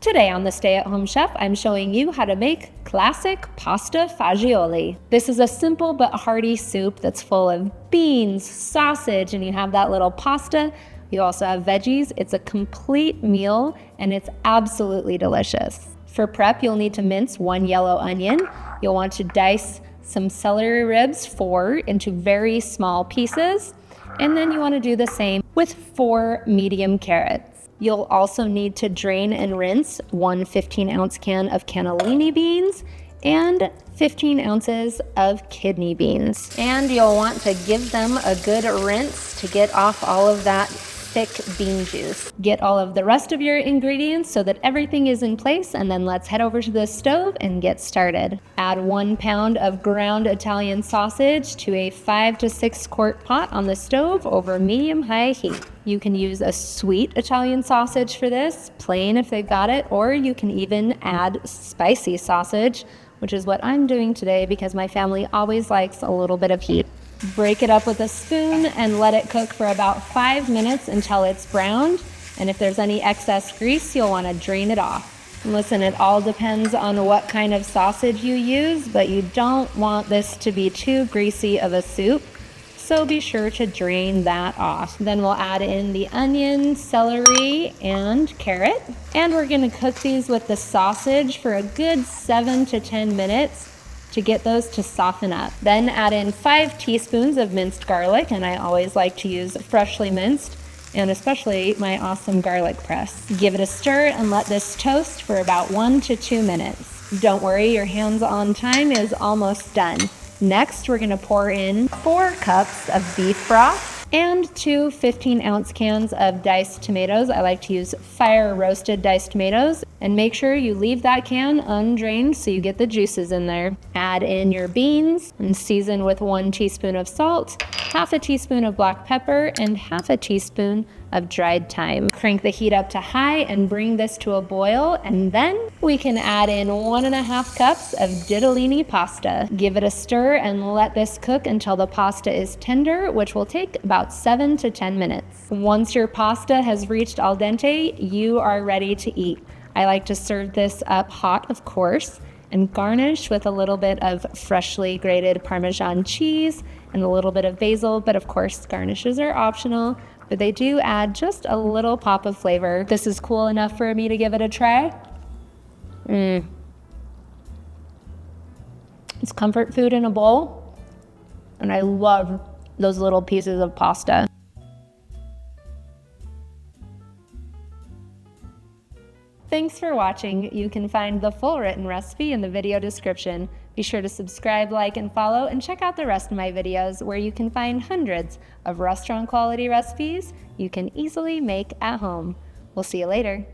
Today on the Stay at Home Chef, I'm showing you how to make classic pasta fagioli. This is a simple but hearty soup that's full of beans, sausage, and you have that little pasta. You also have veggies. It's a complete meal and it's absolutely delicious. For prep, you'll need to mince 1 yellow onion. You'll want to dice some celery ribs, 4, into very small pieces. And then you want to do the same with 4 medium carrots. You'll also need to drain and rinse 1 15-ounce can of cannellini beans and 15 ounces of kidney beans. And you'll want to give them a good rinse to get off all of that thick bean juice. Get all of the rest of your ingredients so that everything is in place, and then let's head over to the stove and get started. Add 1 pound of ground Italian sausage to a 5 to 6 quart pot on the stove over medium-high heat. You can use a sweet Italian sausage for this, plain if they've got it, or you can even add spicy sausage, which is what I'm doing today because my family always likes a little bit of heat. Break it up with a spoon and let it cook for about 5 minutes until it's browned. And if there's any excess grease, you'll want to drain it off. Listen, it all depends on what kind of sausage you use, but you don't want this to be too greasy of a soup. So be sure to drain that off. Then we'll add in the onion, celery, and carrot. And we're going to cook these with the sausage for a good 7 to 10 minutes. To get those to soften up. Then add in 5 teaspoons of minced garlic, and I always like to use freshly minced, and especially my awesome garlic press. Give it a stir and let this toast for about 1 to 2 minutes. Don't worry, your hands-on time is almost done. Next, we're gonna pour in 4 cups of beef broth and 2 15-ounce cans of diced tomatoes. I like to use fire-roasted diced tomatoes. And make sure you leave that can undrained so you get the juices in there. Add in your beans and season with 1 teaspoon of salt, half a teaspoon of black pepper, and half a teaspoon of dried thyme. Crank the heat up to high and bring this to a boil, and then we can add in 1.5 cups of ditalini pasta. Give it a stir and let this cook until the pasta is tender, which will take about 7 to 10 minutes. Once your pasta has reached al dente, you are ready to eat. I like to serve this up hot, of course, and garnish with a little bit of freshly grated Parmesan cheese and a little bit of basil, but of course garnishes are optional, but they do add just a little pop of flavor. This is cool enough for me to give it a try. It's comfort food in a bowl, and I love those little pieces of pasta. Thanks for watching. You can find the full written recipe in the video description. Be sure to subscribe, like, and follow, and check out the rest of my videos where you can find hundreds of restaurant quality recipes you can easily make at home. We'll see you later.